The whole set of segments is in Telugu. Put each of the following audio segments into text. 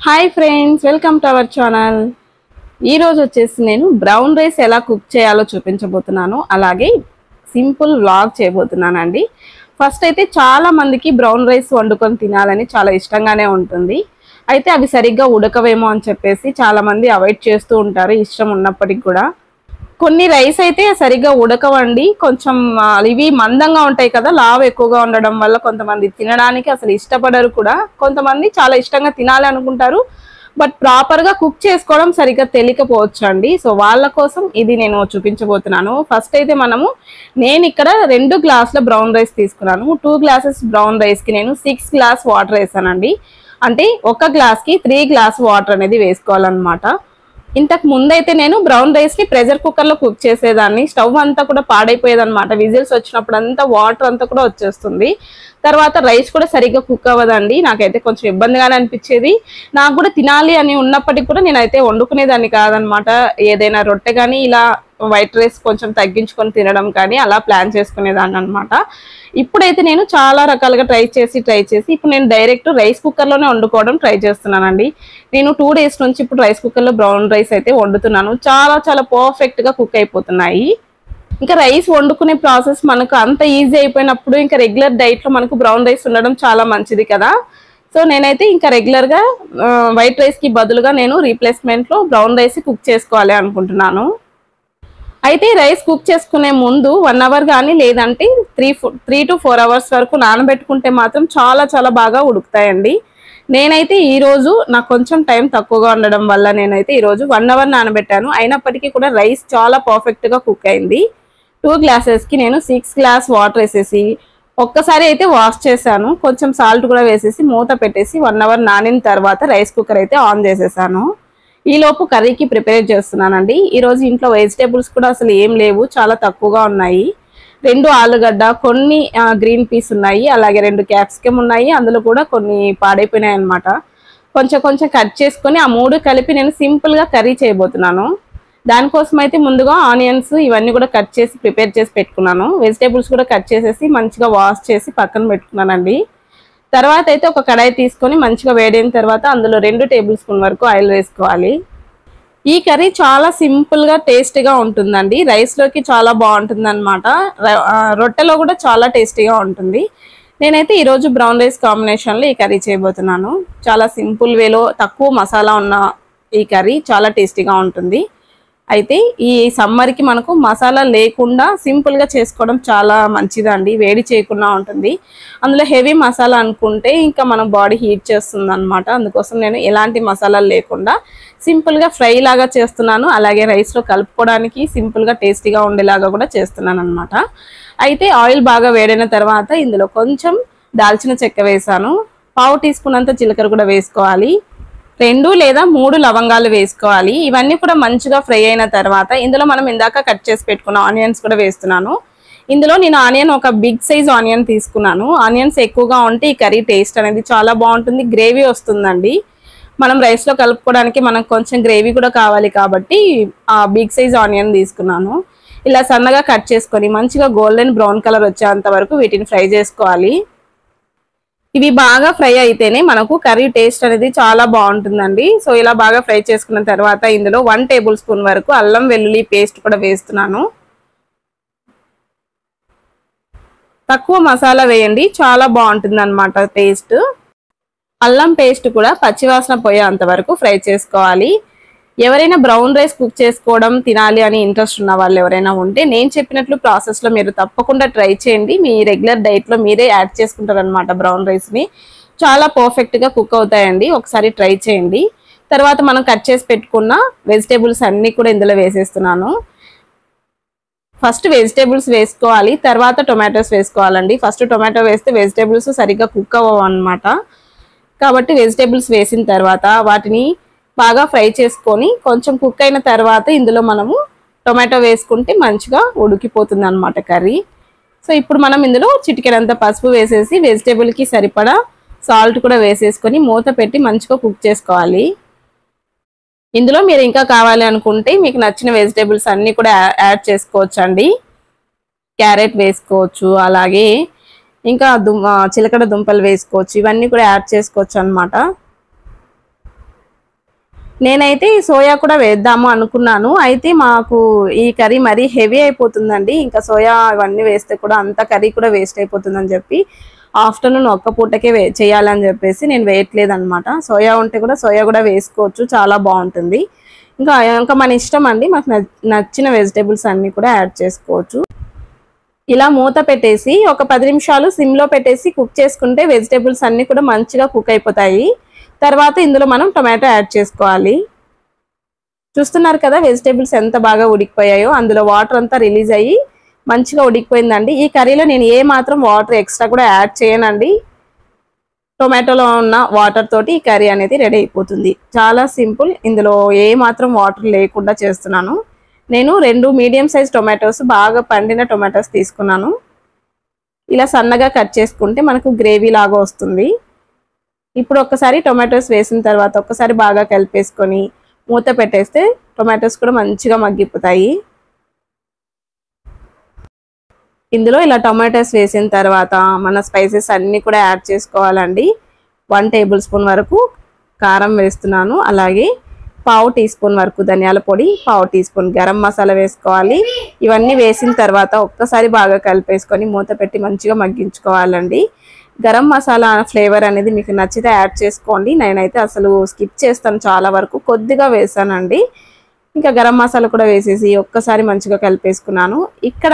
Hi friends, welcome to our channel. ఈ రోజు వచ్చేసి నేను బ్రౌన్ రైస్ ఎలా కుక్ చేయాలో చూపించబోతున్నాను. అలాగే సింపుల్ వ్లాగ్ చేయబోతున్నానండి. ఫస్ట్ అయితే చాలా మందికి బ్రౌన్ రైస్ వండుకొని తినాలని చాలా ఇష్టంగానే ఉంటుంది. అయితే అవి సరిగ్గా ఉడకవేమో అని చెప్పేసి చాలా మంది అవాయిడ్ చేస్తూ ఉంటారు, ఇష్టం ఉన్నప్పటికీ కూడా. కొన్ని రైస్ అయితే సరిగ్గా ఉడకవండి, కొంచెం ఇవి మందంగా ఉంటాయి కదా, లావు ఎక్కువగా ఉండడం వల్ల కొంతమంది తినడానికి అసలు ఇష్టపడరు కూడా. కొంతమంది చాలా ఇష్టంగా తినాలి అనుకుంటారు, బట్ ప్రాపర్గా కుక్ చేసుకోవడం సరిగ్గా తెలియకపోవచ్చు అండి. సో వాళ్ళ కోసం ఇది నేను చూపించబోతున్నాను. ఫస్ట్ అయితే నేను ఇక్కడ 2 గ్లాసుల బ్రౌన్ రైస్ తీసుకున్నాను. 2 గ్లాసెస్ బ్రౌన్ రైస్కి నేను 6 గ్లాస్ వాటర్ వేసానండి. అంటే ఒక గ్లాస్కి 3 గ్లాస్ వాటర్ అనేది వేసుకోవాలన్నమాట. ఇంతకు ముందైతే నేను బ్రౌన్ రైస్ ని ప్రెషర్ కుక్కర్ లో కుక్ చేసేదాన్ని. స్టవ్ అంతా కూడా పాడైపోయేదన్నమాట. విజిల్స్ వచ్చినప్పుడు అంతా వాటర్ అంతా కూడా వచ్చేస్తుంది. తర్వాత రైస్ కూడా సరిగ్గా కుక్ అవ్వదండి. నాకైతే కొంచెం ఇబ్బందిగానే అనిపించేది. నాకు కూడా తినాలి అని ఉన్నప్పటికీ కూడా నేనైతే వండుకునేదాన్ని కాదనమాట. ఏదైనా రొట్టె కానీ ఇలా వైట్ రైస్ కొంచెం తగ్గించుకొని తినడం కానీ అలా ప్లాన్ చేసుకునేదాన్ని అనమాట. ఇప్పుడైతే నేను చాలా రకాలుగా ట్రై చేసి ఇప్పుడు నేను డైరెక్ట్ రైస్ కుక్కర్లోనే వండుకోవడం ట్రై చేస్తున్నానండి. నేను 2 డేస్ నుంచి ఇప్పుడు రైస్ కుక్కర్లో బ్రౌన్ రైస్ అయితే వండుతున్నాను. చాలా చాలా పర్ఫెక్ట్గా కుక్ అయిపోతున్నాయి. ఇంకా రైస్ వండుకునే ప్రాసెస్ మనకు అంత ఈజీ అయిపోయినప్పుడు ఇంకా రెగ్యులర్ డైట్లో మనకు బ్రౌన్ రైస్ ఉండడం చాలా మంచిది కదా. సో నేనైతే ఇంకా రెగ్యులర్గా వైట్ రైస్కి బదులుగా నేను రీప్లేస్మెంట్లో బ్రౌన్ రైస్ కుక్ చేసుకోవాలి అనుకుంటున్నాను. అయితే రైస్ కుక్ చేసుకునే ముందు 1 అవర్ కానీ లేదంటే 3 to 4 అవర్స్ వరకు నానబెట్టుకుంటే మాత్రం చాలా చాలా బాగా ఉడుకుతాయండి. నేనైతే ఈరోజు నాకు కొంచెం టైం తక్కువగా ఉండడం వల్ల నేనైతే ఈరోజు 1 అవర్ నానబెట్టాను. అయినప్పటికీ కూడా రైస్ చాలా పర్ఫెక్ట్గా కుక్ అయింది. 2 గ్లాసెస్కి నేను 6 గ్లాస్ వాటర్ వేసేసి ఒక్కసారి అయితే వాష్ చేశాను. కొంచెం సాల్ట్ కూడా వేసేసి మూత పెట్టేసి 1 అవర్ నానిన తర్వాత రైస్ కుక్కర్ అయితే ఆన్ చేసేసాను. ఈలోపు కర్రీకి ప్రిపేర్ చేస్తున్నానండి. ఈరోజు ఇంట్లో వెజిటేబుల్స్ కూడా అసలు ఏం లేవు, చాలా తక్కువగా ఉన్నాయి. 2 ఆలుగడ్డ, కొన్ని గ్రీన్ పీస్ ఉన్నాయి, అలాగే 2 క్యాప్సికమ్ ఉన్నాయి. అందులో కూడా కొన్ని పాడైపోయినాయి అనమాట. కొంచెం కొంచెం కట్ చేసుకొని ఆ 3 కలిపి నేను సింపుల్గా కర్రీ చేయబోతున్నాను. దానికోసం అయితే ముందుగా ఆనియన్స్ ఇవన్నీ కూడా కట్ చేసి ప్రిపేర్ చేసి పెట్టుకున్నాను. వెజిటేబుల్స్ కూడా కట్ చేసేసి మంచిగా వాష్ చేసి పక్కన పెట్టుకున్నానండి. తర్వాత అయితే ఒక కడాయి తీసుకొని మంచిగా వేడైన తర్వాత అందులో 2 టేబుల్ స్పూన్ వరకు ఆయిల్ వేసుకోవాలి. ఈ కర్రీ చాలా సింపుల్గా టేస్టీగా ఉంటుందండి. రైస్లోకి చాలా బాగుంటుంది అనమాట. రొట్టెలో కూడా చాలా టేస్టీగా ఉంటుంది. నేనైతే ఈరోజు బ్రౌన్ రైస్ కాంబినేషన్లో ఈ కర్రీ చేయబోతున్నాను. చాలా సింపుల్ వేలో తక్కువ మసాలా ఉన్న ఈ కర్రీ చాలా టేస్టీగా ఉంటుంది. అయితే ఈ సమ్మర్కి మనకు మసాలా లేకుండా సింపుల్గా చేసుకోవడం చాలా మంచిదండి. వేడి చేయకుండా ఉంటుంది. అందులో హెవీ మసాలా అనుకుంటే ఇంకా మన బాడీ హీట్ చేస్తుంది అనమాట. అందుకోసం నేను ఎలాంటి మసాలాలు లేకుండా సింపుల్గా ఫ్రై లాగా చేస్తున్నాను. అలాగే రైస్లో కలుపుకోవడానికి సింపుల్గా టేస్టీగా ఉండేలాగా కూడా చేస్తున్నాను అనమాట. అయితే ఆయిల్ బాగా వేడైన తర్వాత ఇందులో కొంచెం దాల్చిన చెక్క వేసాను. 1/2 టీ స్పూన్ అంత జీలకర్ర కూడా వేసుకోవాలి. 2 లేదా 3 లవంగాలు వేసుకోవాలి. ఇవన్నీ కూడా మంచిగా ఫ్రై అయిన తర్వాత ఇందులో మనం ఇందాక కట్ చేసి పెట్టుకున్న ఆనియన్స్ కూడా వేస్తున్నాను. ఇందులో నేను ఆనియన్ ఒక బిగ్ సైజ్ ఆనియన్ తీసుకున్నాను. ఆనియన్స్ ఎక్కువగా ఉంటే ఈ కర్రీ టేస్ట్ అనేది చాలా బాగుంటుంది, గ్రేవీ వస్తుందండి. మనం రైస్లో కలుపుకోవడానికి మనకు కొంచెం గ్రేవీ కూడా కావాలి కాబట్టి ఆ బిగ్ సైజ్ ఆనియన్ తీసుకున్నాను. ఇలా సన్నగా కట్ చేసుకొని మంచిగా గోల్డెన్ బ్రౌన్ కలర్ వచ్చేంత వరకు వీటిని ఫ్రై చేసుకోవాలి. ఇవి బాగా ఫ్రై అయితేనే మనకు కర్రీ టేస్ట్ అనేది చాలా బాగుంటుందండి. సో ఇలా బాగా ఫ్రై చేసుకున్న తర్వాత ఇందులో 1 టేబుల్ స్పూన్ వరకు అల్లం వెల్లుల్లి పేస్ట్ కూడా వేస్తున్నాను. తక్కువ మసాలా వేయండి, చాలా బాగుంటుంది అన్నమాట టేస్ట్. అల్లం పేస్ట్ కూడా పచ్చివాసన పోయేంత వరకు ఫ్రై చేసుకోవాలి. ఎవరైనా బ్రౌన్ రైస్ కుక్ చేసుకోవడం తినాలి అని ఇంట్రెస్ట్ ఉన్న వాళ్ళు ఎవరైనా ఉంటే నేను చెప్పినట్లు ప్రాసెస్లో మీరు తప్పకుండా ట్రై చేయండి. మీ రెగ్యులర్ డైట్లో మీరే యాడ్ చేసుకుంటారనమాట బ్రౌన్ రైస్ని. చాలా పర్ఫెక్ట్గా కుక్ అవుతాయండి. ఒకసారి ట్రై చేయండి. తర్వాత మనం కట్ చేసి పెట్టుకున్న వెజిటేబుల్స్ అన్నీ కూడా ఇందులో వేసేస్తున్నాను. ఫస్ట్ వెజిటేబుల్స్ వేసుకోవాలి, తర్వాత టొమాటోస్ వేసుకోవాలండి. ఫస్ట్ టొమాటో వేస్తే వెజిటేబుల్స్ సరిగ్గా కుక్ అవ్వవు అనమాట. కాబట్టి వెజిటేబుల్స్ వేసిన తర్వాత వాటిని బాగా ఫ్రై చేసుకొని కొంచెం కుక్ అయిన తర్వాత ఇందులో మనము టొమాటో వేసుకుంటే మంచిగా ఉడికిపోతుంది అనమాట కర్రీ. సో ఇప్పుడు మనం ఇందులో చిటికెడంత పసుపు వేసేసి వెజిటేబుల్కి సరిపడా సాల్ట్ కూడా వేసేసుకొని మూత పెట్టి మంచిగా కుక్ చేసుకోవాలి. ఇందులో మీరు ఇంకా కావాలి అనుకుంటే మీకు నచ్చిన వెజిటేబుల్స్ అన్నీ కూడా యాడ్ చేసుకోవచ్చు అండి. క్యారెట్ వేసుకోవచ్చు, అలాగే ఇంకా చిలకడ దుంపలు వేసుకోవచ్చు. ఇవన్నీ కూడా యాడ్ చేసుకోవచ్చు అనమాట. నేనైతే సోయా కూడా వేద్దాము అనుకున్నాను. అయితే మాకు ఈ కర్రీ మరీ హెవీ అయిపోతుందండి. ఇంకా సోయా ఇవన్నీ వేస్తే కూడా అంత కర్రీ కూడా వేస్ట్ అయిపోతుందని చెప్పి ఆఫ్టర్నూన్ ఒక్క పూటకే చేయాలని చెప్పేసి నేను వేయట్లేదన్నమాట. సోయా ఉంటే కూడా సోయా కూడా వేసుకోవచ్చు, చాలా బాగుంటుంది. ఇంకా మన ఇష్టం అండి, మాకు నచ్చిన వెజిటేబుల్స్ అన్నీ కూడా యాడ్ చేసుకోవచ్చు. ఇలా మూత పెట్టేసి ఒక 10 నిమిషాలు సిమ్లో పెట్టేసి కుక్ చేసుకుంటే వెజిటేబుల్స్ అన్నీ కూడా మంచిగా కుక్ అయిపోతాయి. తర్వాత ఇందులో మనం టొమాటో యాడ్ చేసుకోవాలి. చూస్తున్నారు కదా వెజిటేబుల్స్ ఎంత బాగా ఉడికిపోయాయో, అందులో వాటర్ అంతా రిలీజ్ అయ్యి మంచిగా ఉడికిపోయిందండి. ఈ కర్రీలో నేను ఏ మాత్రం వాటర్ ఎక్స్ట్రా కూడా యాడ్ చేయనండి. టొమాటోలో ఉన్న వాటర్ తోటి ఈ కర్రీ అనేది రెడీ అయిపోతుంది. చాలా సింపుల్. ఇందులో ఏ మాత్రం వాటర్ లేకుండా చేస్తున్నాను. నేను 2 మీడియం సైజ్ టొమాటోస్, బాగా పండిన టొమాటోస్ తీసుకున్నాను. ఇలా సన్నగా కట్ చేసుకుంటే మనకు గ్రేవీ లాగా వస్తుంది. ఇప్పుడు ఒక్కసారి టొమాటోస్ వేసిన తర్వాత ఒక్కసారి బాగా కలిపేసుకొని మూత పెట్టేస్తే టొమాటోస్ కూడా మంచిగా మగ్గిపోతాయి. ఇందులో ఇలా టొమాటోస్ వేసిన తర్వాత మన స్పైసెస్ అన్నీ కూడా యాడ్ చేసుకోవాలండి. 1 టేబుల్ స్పూన్ వరకు కారం వేస్తున్నాను. అలాగే 1/2 టీ స్పూన్ వరకు ధనియాల పొడి, 1/2 టీ స్పూన్ గరం మసాలా వేసుకోవాలి. ఇవన్నీ వేసిన తర్వాత ఒక్కసారి బాగా కలిపేసుకొని మూత పెట్టి మంచిగా మగ్గించుకోవాలండి. గరం మసాలా ఫ్లేవర్ అనేది మీకు నచ్చితే యాడ్ చేసుకోండి. నేనైతే అసలు స్కిప్ చేస్తాను, చాలా వరకు కొద్దిగా వేసానండి. ఇంకా గరం మసాలా కూడా వేసేసి ఒక్కసారి మంచిగా కలిపేసుకున్నాను. ఇక్కడ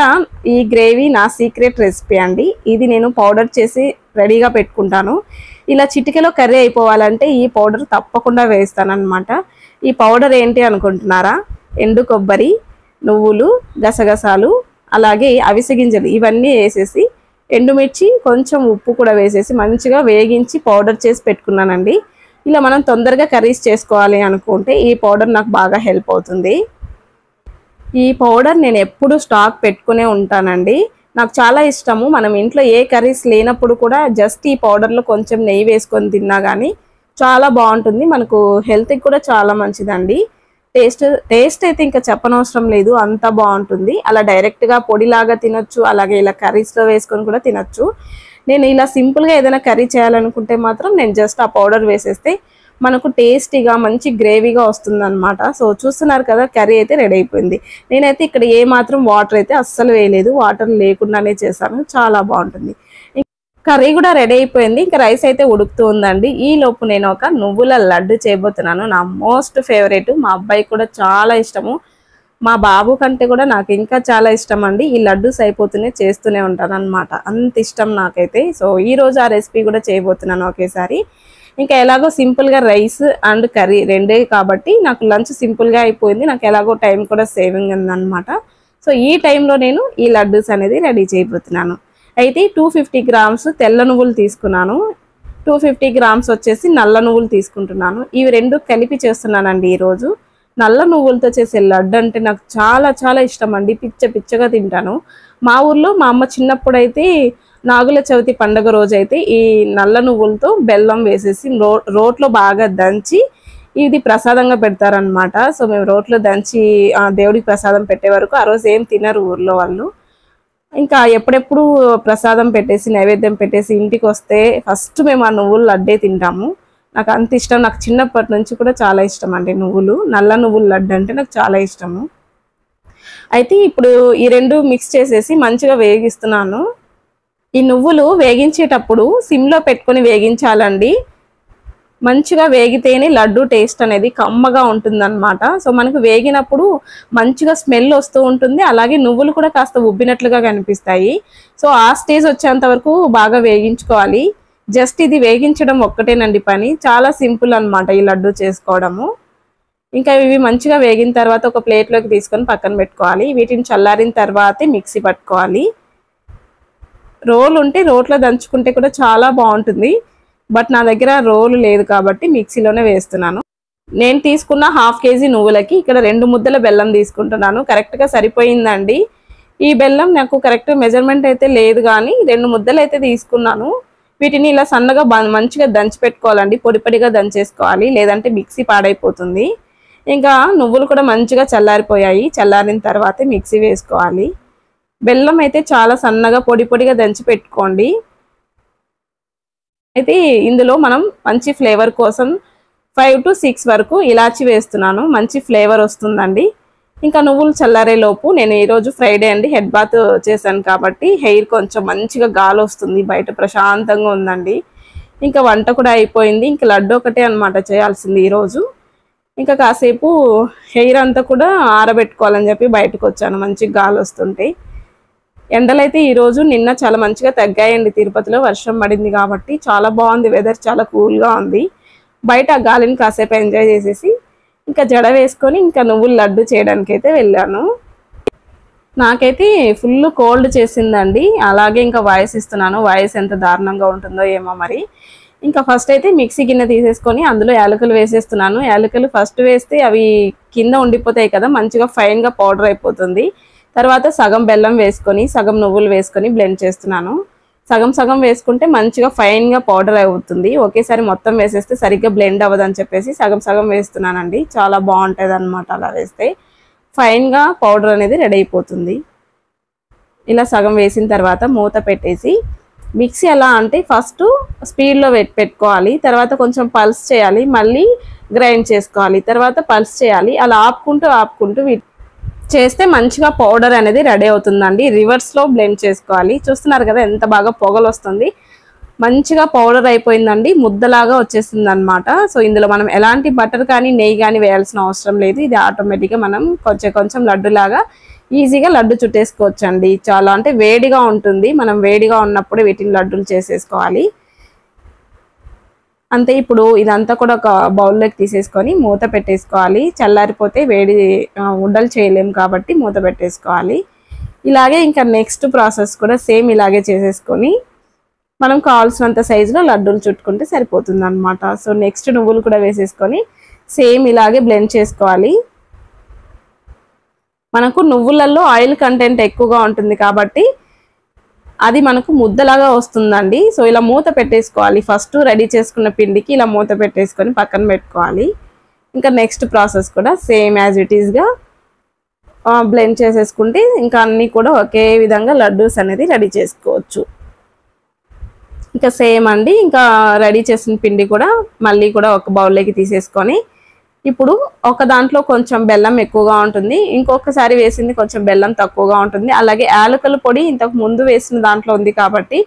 ఈ గ్రేవీ నా సీక్రెట్ రెసిపీ అండి. ఇది నేను పౌడర్ చేసి రెడీగా పెట్టుకుంటాను. ఇలా చిటికెలో కర్రీ అయిపోవాలంటే ఈ పౌడర్ తప్పకుండా వేస్తానన్నమాట. ఈ పౌడర్ ఏంటి అనుకుంటున్నారా? ఎండు కొబ్బరి, నువ్వులు, గసగసాలు, అలాగే అవిసె గింజలు ఇవన్నీ వేసేసి ఎండుమిర్చి, కొంచెం ఉప్పు కూడా వేసేసి మంచిగా వేగించి పౌడర్ చేసి పెట్టుకున్నానండి. ఇలా మనం తొందరగా కర్రీస్ చేసుకోవాలి అనుకుంటే ఈ పౌడర్ నాకు బాగా హెల్ప్ అవుతుంది. ఈ పౌడర్ నేను ఎప్పుడు స్టాక్ పెట్టుకునే ఉంటానండి. నాకు చాలా ఇష్టము. మనం ఇంట్లో ఏ కర్రీస్ లేనప్పుడు కూడా జస్ట్ ఈ పౌడర్లో కొంచెం నెయ్యి వేసుకొని తిన్నా కానీ చాలా బాగుంటుంది. మనకు హెల్త్కి కూడా చాలా మంచిదండి. టేస్ట్ అయితే ఇంకా చెప్పనవసరం లేదు, అంత బాగుంటుంది. అలా డైరెక్ట్గా పొడిలాగా తినొచ్చు, అలాగే ఇలా కర్రీస్లో వేసుకొని కూడా తినొచ్చు. నేను ఇలా సింపుల్గా ఏదైనా కర్రీ చేయాలనుకుంటే మాత్రం నేను జస్ట్ ఆ పౌడర్ వేసేస్తే మనకు టేస్టీగా మంచి గ్రేవీగా వస్తుందన్నమాట. సో చూస్తున్నారు కదా, కర్రీ అయితే రెడీ అయిపోయింది. నేనైతే ఇక్కడ ఏ మాత్రం వాటర్ అయితే అస్సలు వేయలేదు, వాటర్ లేకుండానే చేశాను. చాలా బాగుంటుంది. కర్రీ కూడా రెడీ అయిపోయింది. ఇంకా రైస్ అయితే ఉడుకుతూ ఉందండి. ఈ లోపు నేను ఒక నువ్వుల లడ్డు చేయబోతున్నాను. నా మోస్ట్ ఫేవరెట్, మా అబ్బాయి కూడా చాలా ఇష్టము. మా బాబు కంటే కూడా నాకు ఇంకా చాలా ఇష్టం అండి. ఈ లడ్డూస్ అయిపోతూనే చేస్తూనే ఉంటాను అనమాట, అంత ఇష్టం నాకైతే. సో ఈ రోజు ఆ రెసిపీ కూడా చేయబోతున్నాను ఒకేసారి. ఇంకా ఎలాగో సింపుల్గా రైస్ అండ్ కర్రీ రెండే కాబట్టి నాకు లంచ్ సింపుల్గా అయిపోయింది. నాకు ఎలాగో టైం కూడా సేవింగ్ ఉందన్నమాట. సో ఈ టైంలో నేను ఈ లడ్డూస్ అనేది రెడీ చేయబోతున్నాను. అయితే 250 గ్రామ్స్ తెల్ల నువ్వులు తీసుకున్నాను, 250 గ్రామ్స్ వచ్చేసి నల్ల నువ్వులు తీసుకుంటున్నాను. ఇవి రెండు కలిపి చేస్తున్నానండి ఈరోజు. నల్ల నువ్వులతో చేసే లడ్డు అంటే నాకు చాలా చాలా ఇష్టం అండి. పిచ్చగా తింటాను. మా ఊర్లో మా అమ్మ చిన్నప్పుడు అయితే నాగుల చవితి పండుగ రోజు అయితే ఈ నల్ల నువ్వులతో బెల్లం వేసేసి రోట్లో బాగా దంచి ఇది ప్రసాదంగా పెడతారనమాట. సో మేము రోట్లో దంచి దేవుడికి ప్రసాదం పెట్టే వరకు ఆ రోజు ఏం తినరు ఊర్లో వాళ్ళు. ఇంకా ఎప్పుడెప్పుడు ప్రసాదం పెట్టేసి నైవేద్యం పెట్టేసి ఇంటికి వస్తే ఫస్ట్ మేము ఆ నువ్వులు లడ్డే తింటాము. నాకు అంత ఇష్టం. నాకు చిన్నప్పటి నుంచి కూడా చాలా ఇష్టం అండి నువ్వులు. నల్ల నువ్వులు లడ్డు అంటే నాకు చాలా ఇష్టము. అయితే ఇప్పుడు ఈ రెండు మిక్స్ చేసేసి మంచిగా వేగిస్తున్నాను. ఈ నువ్వులు వేగించేటప్పుడు సిమ్లో పెట్టుకొని వేగించాలండి. మంచిగా వేగితేనే లడ్డు టేస్ట్ అనేది కమ్మగా ఉంటుందన్నమాట. సో మనకు వేగినప్పుడు మంచిగా స్మెల్ వస్తూ ఉంటుంది, అలాగే నువ్వులు కూడా కాస్త ఉబ్బినట్లుగా కనిపిస్తాయి. సో ఆ స్టేజ్ వచ్చేంత వరకు బాగా వేగించుకోవాలి. జస్ట్ ఇది వేగించడం ఒక్కటేనండి పని, చాలా సింపుల్ అన్నమాట ఈ లడ్డు చేసుకోవడము. ఇంకా ఇవి మంచిగా వేగిన తర్వాత ఒక ప్లేట్లోకి తీసుకొని పక్కన పెట్టుకోవాలి. వీటిని చల్లారిన తర్వాతే మిక్సీ పట్టుకోవాలి. రోల్ ఉంటే రోట్లో దంచుకుంటే కూడా చాలా బాగుంటుంది, బట్ నా దగ్గర రోలు లేదు కాబట్టి మిక్సీలోనే వేస్తున్నాను. నేను తీసుకున్న 1/2 కేజీ నువ్వులకి ఇక్కడ 2 ముద్దల బెల్లం తీసుకుంటున్నాను. కరెక్ట్గా సరిపోయిందండి. ఈ బెల్లం నాకు కరెక్ట్ మెజర్మెంట్ అయితే లేదు కానీ 2 ముద్దలు అయితే తీసుకున్నాను. వీటిని ఇలా సన్నగా మంచిగా దంచి పెట్టుకోవాలండి, పొడిగా దంచేసుకోవాలి, లేదంటే మిక్సీ పాడైపోతుంది. ఇంకా నువ్వులు కూడా మంచిగా చల్లారిపోయాయి. చల్లారిన తర్వాతే మిక్సీ వేసుకోవాలి. బెల్లం అయితే చాలా సన్నగా పొడిగా దంచి పెట్టుకోండి. అయితే ఇందులో మనం మంచి ఫ్లేవర్ కోసం 5 to 6 వరకు ఇలాచి వేస్తున్నాను, మంచి ఫ్లేవర్ వస్తుందండి. ఇంకా నువ్వులు చల్లారే లోపు నేను ఈరోజు ఫ్రైడే అండి, హెడ్ బాత్ చేశాను కాబట్టి హెయిర్ కొంచెం మంచిగా గాలి వస్తుంది, బయట ప్రశాంతంగా ఉందండి. ఇంకా వంట కూడా అయిపోయింది, ఇంకా లడ్డు ఒకటే అనమాట చేయాల్సింది ఈరోజు. ఇంకా కాసేపు హెయిర్ అంతా కూడా ఆరబెట్టుకోవాలని చెప్పి బయటకు వచ్చాను, మంచి గాలి వస్తుంటే. ఎండలైతే ఈరోజు నిన్న చాలా మంచిగా తగ్గాయండి, తిరుపతిలో వర్షం పడింది కాబట్టి చాలా బాగుంది, వెదర్ చాలా కూల్గా ఉంది. బయట ఆ గాలిని కాసేపు ఎంజాయ్ చేసేసి ఇంకా జడ వేసుకొని ఇంకా నువ్వులు లడ్డు చేయడానికి అయితే వెళ్ళాను. నాకైతే ఫుల్ కోల్డ్ చేసిందండి, అలాగే ఇంకా వాయిస్ ఇస్తున్నాను, వాయిస్ ఎంత దారుణంగా ఉంటుందో ఏమో మరి. ఇంకా ఫస్ట్ అయితే మిక్సీ గిన్నె తీసేసుకొని అందులో యాలకులు వేసేస్తున్నాను. యాలకులు ఫస్ట్ వేస్తే అవి కింద ఉండిపోతాయి కదా, మంచిగా ఫైన్గా పౌడర్ అయిపోతుంది. తర్వాత సగం బెల్లం వేసుకొని సగం నువ్వులు వేసుకొని బ్లెండ్ చేస్తున్నాను. సగం సగం వేసుకుంటే మంచిగా ఫైన్గా పౌడర్ అవుతుంది, ఒకేసారి మొత్తం వేసేస్తే సరిగ్గా బ్లెండ్ అవ్వదని చెప్పేసి సగం సగం వేస్తున్నానండి. చాలా బాగుంటుంది అనమాట అలా వేస్తే, ఫైన్గా పౌడర్ అనేది రెడీ అయిపోతుంది. ఇలా సగం వేసిన తర్వాత మూత పెట్టేసి మిక్సీ ఎలా అంటే ఫస్ట్ స్పీడ్లో పెట్టుకోవాలి, తర్వాత కొంచెం పల్స్ చేయాలి, మళ్ళీ గ్రైండ్ చేసుకోవాలి, తర్వాత పల్స్ చేయాలి. అలా ఆపుకుంటూ చేస్తే మంచిగా పౌడర్ అనేది రెడీ అవుతుందండి. రివర్స్లో బ్లెండ్ చేసుకోవాలి. చూస్తున్నారు కదా ఎంత బాగా పొగలు వస్తుంది, మంచిగా పౌడర్ అయిపోయిందండి, ముద్దలాగా వచ్చేస్తుంది అనమాట. సో ఇందులో మనం ఎలాంటి బటర్ కానీ నెయ్యి కానీ వేయాల్సిన అవసరం లేదు, ఇది ఆటోమేటిక్గా మనం కొంచెం లడ్డులాగా ఈజీగా లడ్డు చుట్టేసుకోవచ్చండి. చాలా అంటే వేడిగా ఉంటుంది, మనం వేడిగా ఉన్నప్పుడు వీటిని లడ్డులు చేసేసుకోవాలి అంతే. ఇప్పుడు ఇదంతా కూడా ఒక బౌల్లోకి తీసేసుకొని మూత పెట్టేసుకోవాలి, చల్లారిపోతే వేడి ఉండలు చేయలేము కాబట్టి మూత పెట్టేసుకోవాలి. ఇలాగే ఇంకా నెక్స్ట్ ప్రాసెస్ కూడా సేమ్ ఇలాగే చేసేసుకొని మనం కావాల్సినంత సైజులో లడ్డూలు చుట్టుకుంటే సరిపోతుంది అనమాట. సో నెక్స్ట్ నువ్వులు కూడా వేసేసుకొని సేమ్ ఇలాగే బ్లెండ్ చేసుకోవాలి. మనకు నువ్వులలో ఆయిల్ కంటెంట్ ఎక్కువగా ఉంటుంది కాబట్టి అది మనకు ముద్దలాగా వస్తుందండి. సో ఇలా మూత పెట్టేసుకోవాలి, ఫస్ట్ రెడీ చేసుకున్న పిండికి ఇలా మూత పెట్టేసుకొని పక్కన పెట్టుకోవాలి. ఇంకా నెక్స్ట్ ప్రాసెస్ కూడా సేమ్ యాజ్ ఇట్ ఈస్గా బ్లెండ్ చేసేసుకుంటే ఇంకా అన్నీ కూడా ఒకే విధంగా లడ్డూస్ అనేది రెడీ చేసుకోవచ్చు. ఇంకా సేమ్ అండి, ఇంకా రెడీ చేసిన పిండి కూడా మళ్ళీ కూడా ఒక బౌల్లోకి తీసేసుకొని ఇప్పుడు ఒక దాంట్లో కొంచెం బెల్లం ఎక్కువగా ఉంటుంది, ఇంకొకసారి వేసింది కొంచెం బెల్లం తక్కువగా ఉంటుంది. అలాగే యాలకుల పొడి ఇంతకు ముందు వేసిన దాంట్లో ఉంది కాబట్టి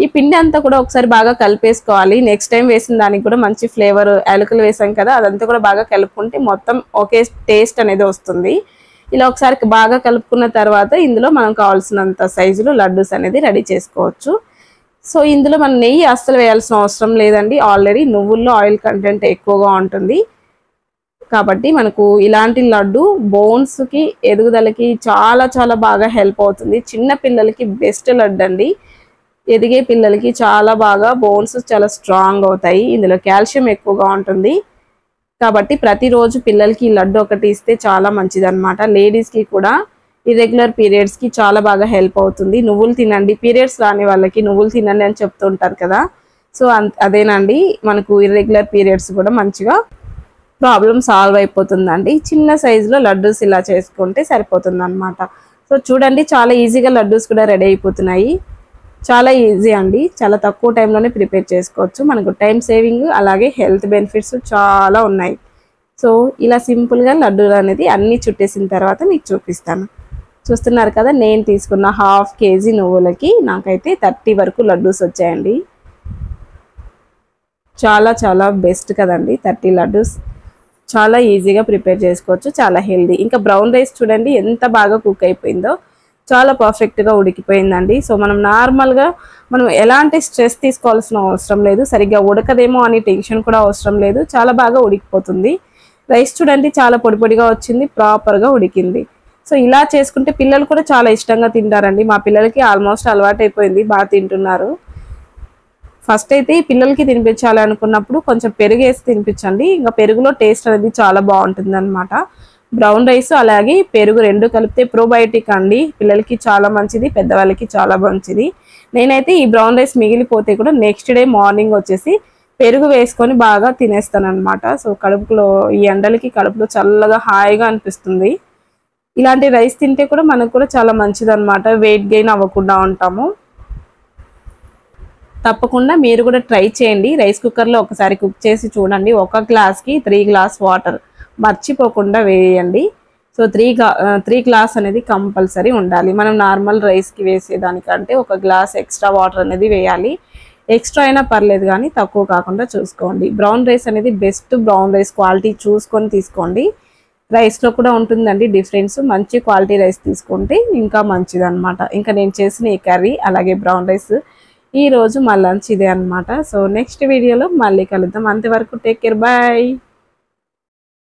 ఈ పిండి అంతా కూడా ఒకసారి బాగా కలిపేసుకోవాలి. నెక్స్ట్ టైం వేసిన దానికి కూడా మంచి ఫ్లేవర్, యాలకులు వేసాం కదా అదంతా కూడా బాగా కలుపుకుంటే మొత్తం ఒకే టేస్ట్ అనేది వస్తుంది. ఇలా ఒకసారి బాగా కలుపుకున్న తర్వాత ఇందులో మనం కావాల్సినంత సైజులో లడ్డూస్ అనేది రెడీ చేసుకోవచ్చు. సో ఇందులో మనం నెయ్యి అస్సలు వేయాల్సిన అవసరం లేదండి, ఆల్రెడీ నువ్వుల్లో ఆయిల్ కంటెంట్ ఎక్కువగా ఉంటుంది కాబట్టి మనకు ఇలాంటి లడ్డు బోన్స్కి ఎదుగుదలకి చాలా చాలా బాగా హెల్ప్ అవుతుంది. చిన్న పిల్లలకి బెస్ట్ లడ్డు అండి, ఎదిగే పిల్లలకి చాలా బాగా బోన్స్ చాలా స్ట్రాంగ్ అవుతాయి. ఇందులో కాల్షియం ఎక్కువగా ఉంటుంది కాబట్టి ప్రతిరోజు పిల్లలకి లడ్డు ఒకటి ఇస్తే చాలా మంచిది అనమాట. లేడీస్కి కూడా ఇర్రెగ్యులర్ పీరియడ్స్కి చాలా బాగా హెల్ప్ అవుతుంది. నువ్వులు తినండి, పీరియడ్స్ రాని వాళ్ళకి నువ్వులు తినండి అని చెప్తుంటారు కదా, సో అదేనండి మనకు ఇర్రెగ్యులర్ పీరియడ్స్ కూడా మంచిగా ప్రాబ్లం సాల్వ్ అయిపోతుందండి. చిన్న సైజులో లడ్డూస్ ఇలా చేసుకుంటే సరిపోతుంది అనమాట. సో చూడండి చాలా ఈజీగా లడ్డూస్ కూడా రెడీ అయిపోతున్నాయి, చాలా ఈజీ అండి, చాలా తక్కువ టైంలోనే ప్రిపేర్ చేసుకోవచ్చు. మనకు టైం సేవింగ్ అలాగే హెల్త్ బెనిఫిట్స్ చాలా ఉన్నాయి. సో ఇలా సింపుల్గా లడ్డూలు అనేది అన్నీ చుట్టేసిన తర్వాత మీకు చూపిస్తాను. చూస్తున్నారు కదా, నేను తీసుకున్న 1/2 kg నువ్వులకి నాకైతే 30 వరకు లడ్డూస్ వచ్చాయండి. చాలా చాలా బెస్ట్ కదండి 30 లడ్డూస్, చాలా ఈజీగా ప్రిపేర్ చేసుకోవచ్చు, చాలా హెల్దీ. ఇంకా బ్రౌన్ రైస్ చూడండి ఎంత బాగా కుక్ అయిపోయిందో, చాలా పర్ఫెక్ట్గా ఉడికిపోయిందండి. సో మనం నార్మల్గా మనం ఎలాంటి స్ట్రెస్ తీసుకోవాల్సిన అవసరం లేదు, సరిగ్గా ఉడకదేమో అని టెన్షన్ కూడా అవసరం లేదు, చాలా బాగా ఉడికిపోతుంది. రైస్ చూడండి చాలా పొడి పొడిగా వచ్చింది, ప్రాపర్గా ఉడికింది. సో ఇలా చేసుకుంటే పిల్లలు కూడా చాలా ఇష్టంగా తింటారండి. మా పిల్లలకి ఆల్మోస్ట్ అలవాటు అయిపోయింది, బాగా తింటున్నారు. ఫస్ట్ అయితే పిల్లలకి తినిపించాలి అనుకున్నప్పుడు కొంచెం పెరుగు వేసి తినిపించండి, ఇంకా పెరుగులో టేస్ట్ అనేది చాలా బాగుంటుంది అనమాట. బ్రౌన్ రైస్ అలాగే పెరుగు రెండు కలిపితే ప్రోబయోటిక్ అండి, పిల్లలకి చాలా మంచిది, పెద్దవాళ్ళకి చాలా మంచిది. నేనైతే ఈ బ్రౌన్ రైస్ మిగిలిపోతే కూడా నెక్స్ట్ డే మార్నింగ్ వచ్చేసి పెరుగు వేసుకొని బాగా తినేస్తాను అనమాట. సో కడుపులో ఈ ఎండలకి కడుపులో చల్లగా హాయిగా అనిపిస్తుంది. ఇలాంటి రైస్ తింటే కూడా మనకు కూడా చాలా మంచిది అనమాట, వెయిట్ గెయిన్ అవ్వకుండా ఉంటాము. తప్పకుండా మీరు కూడా ట్రై చేయండి. రైస్ కుక్కర్లో ఒకసారి కుక్ చేసి చూడండి. ఒక గ్లాస్కి 3 గ్లాస్ వాటర్ మర్చిపోకుండా వేయండి. సో 3 గ్లాస్ అనేది కంపల్సరీ ఉండాలి. మనం నార్మల్ రైస్కి వేసేదానికంటే ఒక గ్లాస్ ఎక్స్ట్రా వాటర్ అనేది వేయాలి. ఎక్స్ట్రా అయినా పర్లేదు కానీ తక్కువ కాకుండా చూసుకోండి. బ్రౌన్ రైస్ అనేది బెస్ట్ బ్రౌన్ రైస్ క్వాలిటీ చూసుకొని తీసుకోండి. రైస్లో కూడా ఉంటుందండి డిఫరెన్స్. మంచి క్వాలిటీ రైస్ తీసుకుంటే ఇంకా మంచిది అనమాట. ఇంకా నేను చేసిన ఈ కర్రీ అలాగే బ్రౌన్ రైస్ ఈరోజు మా లంచ్ ఇదే అనమాట. సో నెక్స్ట్ వీడియోలో మళ్ళీ కలుద్దాం. అంతవరకు టేక్ కేర్, బాయ్.